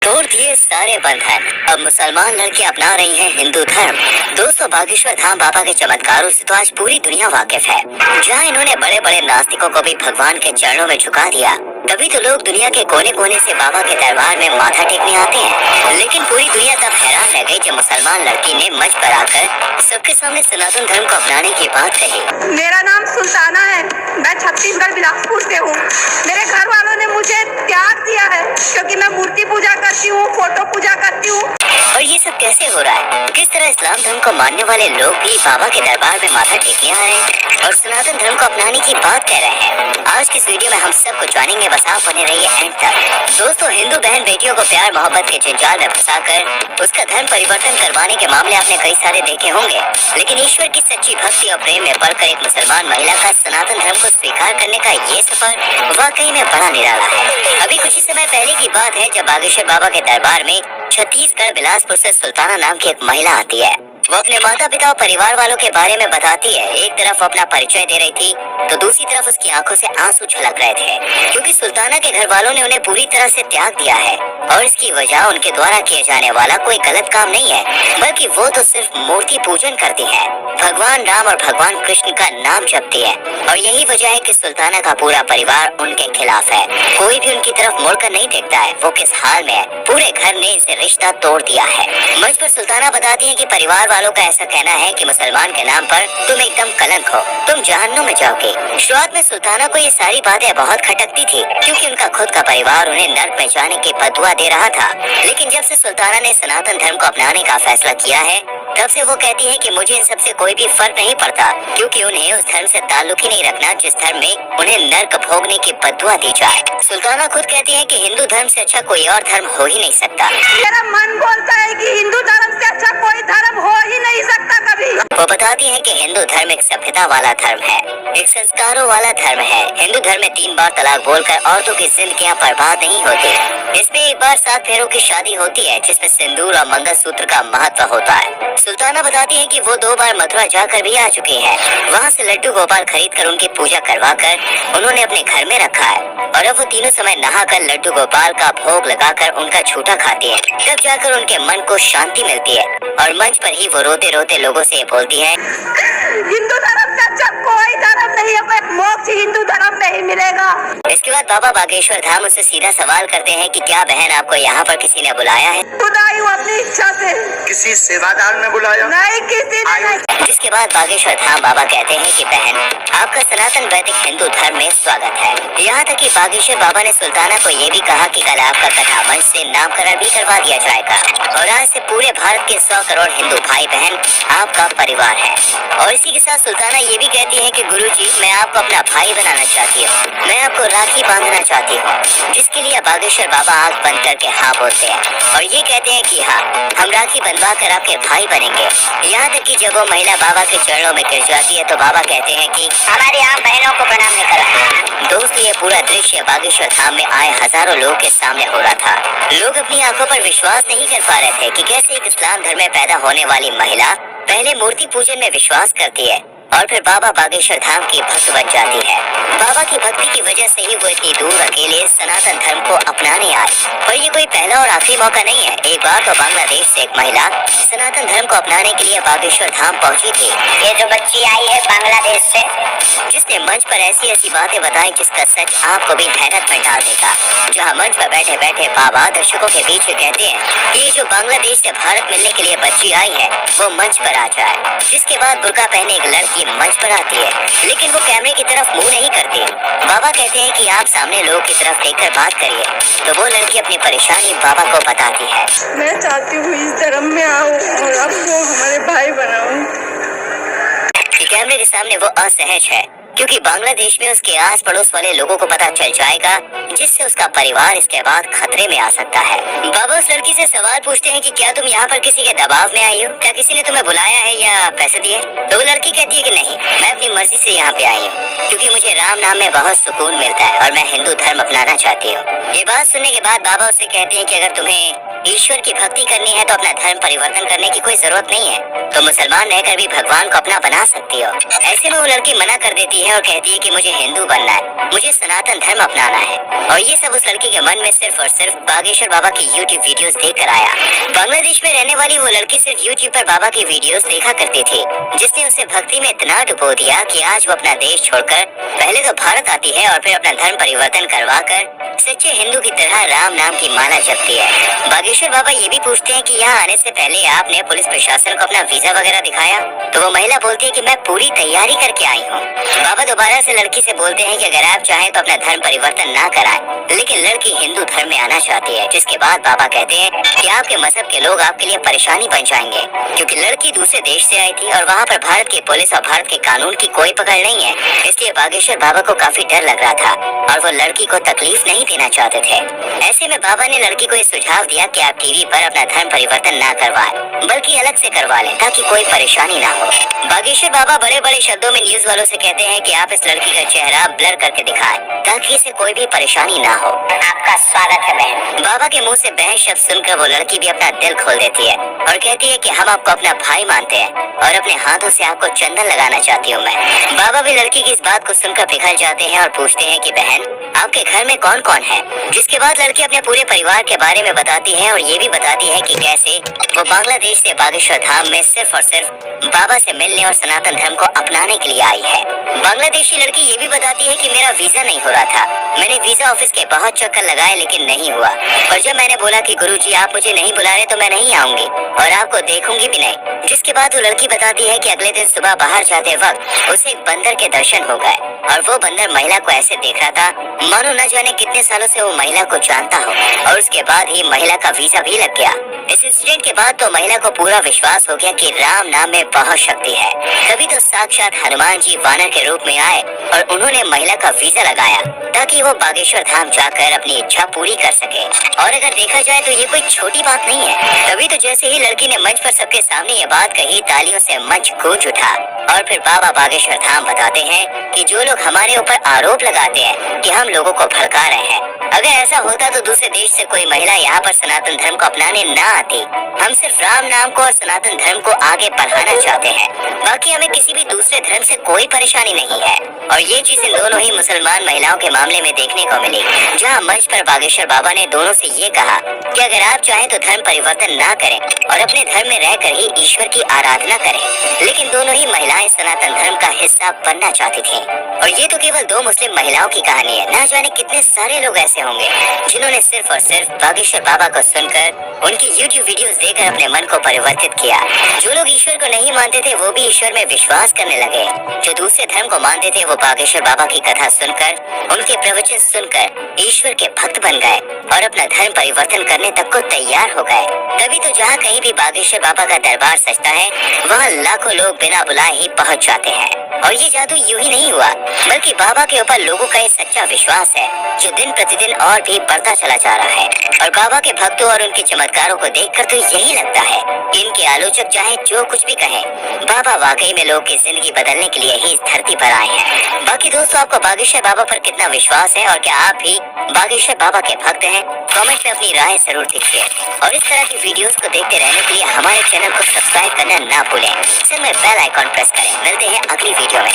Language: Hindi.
तोड़ दिए सारे बंधन, अब मुसलमान लड़कियां अपना रही हैं हिंदू धर्म। दोस्तों, बागेश्वर धाम बाबा के चमत्कारों से तो आज पूरी दुनिया वाकिफ है, जहां इन्होंने बड़े बड़े नास्तिकों को भी भगवान के चरणों में झुका दिया। तभी तो लोग दुनिया के कोने कोने से बाबा के दरबार में माथा टेकने आते हैं। लेकिन पूरी दुनिया तब हैरान रह गई जब मुसलमान लड़की ने मंच पर आकर सबके सामने सनातन धर्म को अपनाने की बात कही। मेरा नाम सुल्ताना है, मैं छत्तीसगढ़ बिलासपुर से हूँ। मेरे घर वालों ने मुझे त्याग दिया है क्योंकि मैं मूर्ति पूजा करती हूँ, फोटो पूजा करती हूँ। और ये सब कैसे हो रहा है? किस तरह इस्लाम धर्म को मानने वाले लोग भी बाबा के दरबार में माथा टेकने आ रहे हैं और सनातन धर्म को अपनाने की बात कह रहे हैं? आज की इस वीडियो में हम सब कुछ जानेंगे, बस आप बने रहिए एंड तक। दोस्तों, हिंदू बहन बेटियों को प्यार मोहब्बत के जंजाल में फंसाकर उसका धर्म परिवर्तन करवाने के मामले आपने कई सारे देखे होंगे, लेकिन ईश्वर की सच्ची भक्ति और प्रेम में पड़कर एक मुसलमान महिला का सनातन धर्म को स्वीकार करने का ये सफर वाकई में बड़ा निराला है। अभी कुछ ही समय पहले की बात है जब बागेश्वर बाबा के दरबार में छत्तीसगढ़ बिलासपुर से सुल्ताना नाम की एक महिला आती है। वो अपने माता पिता और परिवार वालों के बारे में बताती है। एक तरफ अपना परिचय दे रही थी तो दूसरी तरफ उसकी आंखों से आंसू छलक रहे थे, क्योंकि सुल्ताना के घर वालों ने उन्हें पूरी तरह से त्याग दिया है और इसकी वजह उनके द्वारा किए जाने वाला कोई गलत काम नहीं है, बल्कि वो तो सिर्फ मूर्ति पूजन करती है, भगवान राम और भगवान कृष्ण का नाम जपती है। और यही वजह है कि सुल्ताना का पूरा परिवार उनके खिलाफ है। कोई भी उनकी तरफ मुड़कर नहीं देखता है वो किस हाल में है। पूरे घर ने इनसे रिश्ता तोड़ दिया है। मंच पर सुल्ताना बताती है कि परिवार वालों का ऐसा कहना है कि मुसलमान के नाम पर तुम एकदम कलंक हो, तुम जहन्नुम में जाओगे। शुरुआत में सुल्ताना को ये सारी बातें बहुत खटकती थी, क्योंकि उनका खुद का परिवार उन्हें नर्क में जाने की बदुआ दे रहा था। लेकिन जब से सुल्ताना ने सनातन धर्म को अपनाने का फैसला किया है, तब से वो कहती है कि मुझे इन सबसे कोई भी फर्क नहीं पड़ता, क्योंकि उन्हें उस धर्म से ताल्लुक ही नहीं रखना जिस धर्म में उन्हें नर्क भोगने की बदुआ दी जाए। सुल्ताना खुद कहती है कि हिंदू धर्म से अच्छा कोई और धर्म हो ही नहीं सकता। मेरा मन बोलता है कि हिंदू धर्म से अच्छा कोई धर्म हो ही नहीं सकता कभी। वो बताती है कि हिंदू धर्म एक सभ्यता वाला धर्म है, एक संस्कारों वाला धर्म है। हिंदू धर्म में 3 बार तलाक बोलकर औरतों की जिंदगियां बर्बाद नहीं होती। इसमें एक बार 7 फेरों की शादी होती है, जिसमें सिंदूर और मंगलसूत्र का महत्व होता है। सुल्ताना बताती है कि वो 2 बार मथुरा जाकर भी आ चुकी है। वहाँ से लड्डू गोपाल खरीद कर उनकी पूजा करवाकर उन्होंने अपने घर में रखा है, और अब वो तीनों समय नहाकर लड्डू गोपाल का भोग लगाकर उनका झूठा खाती है। तब जाकर उनके मन को शांति मिलती है और मंच पर ही वो रोते रोते लोगों से बोलती है, हिंदू धर्म से अच्छा कोई धर्म नहीं है, मोक्ष हिंदू धर्म में ही मिलेगा। इसके बाद बाबा बागेश्वर धाम उससे सीधा सवाल करते हैं कि क्या बहन आपको यहाँ पर किसी ने बुलाया है? खुद आई हूँ अपनी इच्छा से। किसी सेवादार ने बुलाया? नहीं, किसी ने नहीं। जिसके बाद बागेश्वर धाम बाबा कहते हैं कि बहन, आपका सनातन वैदिक हिंदू धर्म में स्वागत है। यहाँ तक कि बागेश्वर बाबा ने सुल्ताना को ये भी कहा कि कल आपका कथा मंच से नामकरण भी करवा दिया जाएगा, और आज से पूरे भारत के 100 करोड़ हिंदू भाई बहन आपका परिवार है। और इसी के साथ सुल्ताना ये भी कहती है कि गुरुजी, मैं आपको अपना भाई बनाना चाहती हूँ, मैं आपको राखी बांधना चाहती हूँ। जिसके लिए बागेश्वर बाबा आंख बंद करके हाँ बोलते हैं और ये कहते हैं कि हाँ, हम राखी बंधवा कर आपके भाई बनेंगे। यहाँ तक कि जब वो महिला बाबा के चरणों में गिर जाती है तो बाबा कहते हैं कि हमारी आम बहनों को प्रणाम नहीं करा। दोस्त, ये पूरा दृश्य बागेश्वर धाम में आए हजारों लोगों के सामने हो रहा था। लोग अपनी आंखों पर विश्वास नहीं कर पा रहे थे कि कैसे एक इस्लाम धर्म में पैदा होने वाली महिला पहले मूर्ति पूजन में विश्वास करती है और फिर बाबा बागेश्वर धाम की भक्त बन जाती है। बाबा की भक्ति की वजह से ही वो इतनी दूर अकेले सनातन धर्म को अपनाने आई। और ये कोई पहला और आखिरी मौका नहीं है। एक बार तो बांग्लादेश से एक महिला सनातन धर्म को अपनाने के लिए बागेश्वर धाम पहुंची थी। ये जो बच्ची आई है बांग्लादेश से, जिसने मंच पर ऐसी ऐसी बातें बताई जिसका सच आपको भी हैरत में डाल देगा। जहाँ मंच पर बैठे बैठे बाबा दर्शकों के बीच कहते हैं ये जो बांग्लादेश से भारत मिलने के लिए बच्ची आई है वो मंच पर आ जाए। जिसके बाद बुर्का पहने एक लड़की मंच पर आती है, लेकिन वो कैमरे की तरफ मुंह नहीं करती। बाबा कहते हैं कि आप सामने लोगों की तरफ देखकर बात करिए। तो वो लड़की अपनी परेशानी बाबा को बताती है। मैं चाहती हूँ इस धर्म में आऊँ और आपको हमारे भाई बनाऊँ। कैमरे के सामने वो असहज है, क्योंकि बांग्लादेश में उसके आस पड़ोस वाले लोगों को पता चल जाएगा, जिससे उसका परिवार इसके बाद खतरे में आ सकता है। बाबा उस लड़की से सवाल पूछते हैं कि क्या तुम यहाँ पर किसी के दबाव में आई हो? क्या किसी ने तुम्हें बुलाया है या पैसे दिए? तो वो लड़की कहती है कि नहीं, मैं अपनी मर्जी से यहाँ पे आई हूँ, क्योंकि मुझे राम नाम में बहुत सुकून मिलता है और मैं हिंदू धर्म अपनाना चाहती हूँ। ये बात सुनने के बाद बाबा उससे कहते हैं कि अगर तुम्हें ईश्वर की भक्ति करनी है तो अपना धर्म परिवर्तन करने की कोई जरूरत नहीं है। तो मुसलमान रहकर भी भगवान को अपना बना सकती हो। ऐसे में वो लड़की मना कर देती है और कहती है कि मुझे हिंदू बनना है, मुझे सनातन धर्म अपनाना है। और ये सब उस लड़की के मन में सिर्फ और सिर्फ बागेश्वर बाबा की YouTube वीडियोस देख कर आया। बांग्लादेश में रहने वाली वो लड़की सिर्फ YouTube पर बाबा की वीडियोस देखा करती थी, जिसने उसे भक्ति में इतना डुबो दिया कि आज वो अपना देश छोड़कर पहले तो भारत आती है और फिर अपना धर्म परिवर्तन करवा कर सच्चे हिंदू की तरह राम नाम की माला जपती है। बागेश्वर बाबा ये भी पूछते हैं कि यहाँ आने से पहले आपने पुलिस प्रशासन को अपना वीजा वगैरह दिखाया? तो वो महिला बोलती है कि मैं पूरी तैयारी करके आई हूँ। बाबा दोबारा से लड़की से बोलते हैं कि अगर आप चाहें तो अपना धर्म परिवर्तन ना कराएं, लेकिन लड़की हिंदू धर्म में आना चाहती है। जिसके बाद बाबा कहते हैं कि आपके मजहब के लोग आपके लिए परेशानी बन जाएंगे, क्योंकि लड़की दूसरे देश से आई थी और वहाँ पर भारत की पुलिस और भारत के कानून की कोई पकड़ नहीं है। इसलिए बागेश्वर बाबा को काफी डर लग रहा था और वो लड़की को तकलीफ नहीं देना चाहते थे। ऐसे में बाबा ने लड़की को ये सुझाव दिया कि आप टीवी पर अपना धर्म परिवर्तन ना करवाएं, बल्कि अलग से करवा लें ताकि कोई परेशानी ना हो। बागेश्वर बाबा बड़े बड़े शब्दों में न्यूज वालों से कहते हैं कि आप इस लड़की का चेहरा ब्लर करके दिखाएं ताकि इसे कोई भी परेशानी ना हो। आपका स्वागत है बहन। बाबा के मुंह से बहन शब्द सुनकर वो लड़की भी अपना दिल खोल देती है और कहती है कि हम आपको अपना भाई मानते हैं और अपने हाथों से आपको चंदन लगाना चाहती हूँ मैं। बाबा भी लड़की की इस बात को सुनकर पिघल जाते हैं और पूछते हैं कि बहन आपके घर में कौन कौन है? जिसके बाद लड़की अपने पूरे परिवार के बारे में बताती है और ये भी बताती है कि कैसे वो बांग्लादेश से बागेश्वर धाम में सिर्फ और सिर्फ बाबा से मिलने और सनातन धर्म को अपनाने के लिए आई है। बांग्लादेशी लड़की ये भी बताती है कि मेरा वीजा नहीं हो रहा था, मैंने वीजा ऑफिस के बहुत चक्कर लगाए लेकिन नहीं हुआ, और जब मैंने बोला कि गुरुजी आप मुझे नहीं बुला रहे तो मैं नहीं आऊंगी और आपको देखूंगी भी नहीं। जिसके बाद वो लड़की बताती है कि अगले दिन सुबह बाहर जाते वक्त उसे एक बंदर के दर्शन हो गए और वो बंदर महिला को ऐसे देख रहा था मानो न जाने कितने सालों से वो महिला को जानता हो, और उसके बाद ही महिला का वीजा भी लग गया। इस इंसिडेंट के बाद तो महिला को पूरा विश्वास हो गया कि राम नाम में बहुत शक्ति है। तभी तो साक्षात हनुमान जी वानर के रूप में आए और उन्होंने महिला का वीजा लगाया ताकि वो बागेश्वर धाम जाकर अपनी इच्छा पूरी कर सके। और अगर देखा जाए तो ये कोई छोटी बात नहीं है। तभी तो जैसे ही लड़की ने मंच पर सबके सामने ये बात कही, तालियों से मंच गूंज उठा और फिर बाबा बागेश्वर धाम बताते हैं कि जो लोग हमारे ऊपर आरोप लगाते हैं कि हम लोगों को भड़का रहे हैं, अगर ऐसा होता तो दूसरे देश से कोई महिला यहाँ पर सनातन धर्म को अपनाने ना आती। हम सिर्फ राम नाम को और सनातन धर्म को आगे बढ़ाना चाहते हैं, बाकी हमें किसी भी दूसरे धर्म से कोई परेशानी नहीं है। और ये चीज इन दोनों ही मुसलमान महिलाओं के मामले में देखने को मिली, जहाँ मंच पर बागेश्वर बाबा ने दोनों से ये कहा कि अगर आप चाहें तो धर्म परिवर्तन ना करें और अपने धर्म में रहकर ही ईश्वर की आराधना करें। लेकिन दोनों ही महिलाएं सनातन धर्म का हिस्सा बनना चाहती थी। और ये तो केवल 2 मुस्लिम महिलाओं की कहानी है, ना जाने कितने सारे लोग ऐसे होंगे जिन्होंने सिर्फ और सिर्फ बागेश्वर बाबा को सुनकर उनकी YouTube वीडियोस देखकर अपने मन को परिवर्तित किया। जो लोग ईश्वर को नहीं मानते थे वो भी ईश्वर में विश्वास करने लगे, जो दूसरे धर्म को मानते थे वो बागेश्वर बाबा की कथा सुनकर, उनके प्रवचन सुनकर ईश्वर के भक्त बन गए और अपना धर्म परिवर्तन करने तक को तैयार हो गए। तभी तो जहाँ कहीं भी बागेश्वर बाबा का दरबार सजता है वहाँ लाखों लोग बिना बुलाए ही पहुँच जाते हैं। और ये जादू यूं ही नहीं हुआ, बल्कि बाबा के ऊपर लोगों का एक सच्चा विश्वास है जो दिन प्रतिदिन और भी बढ़ता चला जा रहा है। और बाबा के भक्तों और उनके चमत्कारों को देखकर तो यही लगता है कि इनके आलोचक चाहे जो कुछ भी कहें, बाबा वाकई में लोगों की जिंदगी बदलने के लिए ही इस धरती पर आए हैं। बाकी दोस्तों, आपको बागेश्वर बाबा पर कितना विश्वास है और क्या आप भी बागेश्वर बाबा के भक्त हैं? कमेंट में अपनी राय जरूर दीजिए और इस तरह की वीडियोस को देखते रहने के लिए हमारे चैनल को सब्सक्राइब करना ना भूलें। सिर में बेल आइकॉन प्रेस करें। मिलते हैं अगली वीडियो में।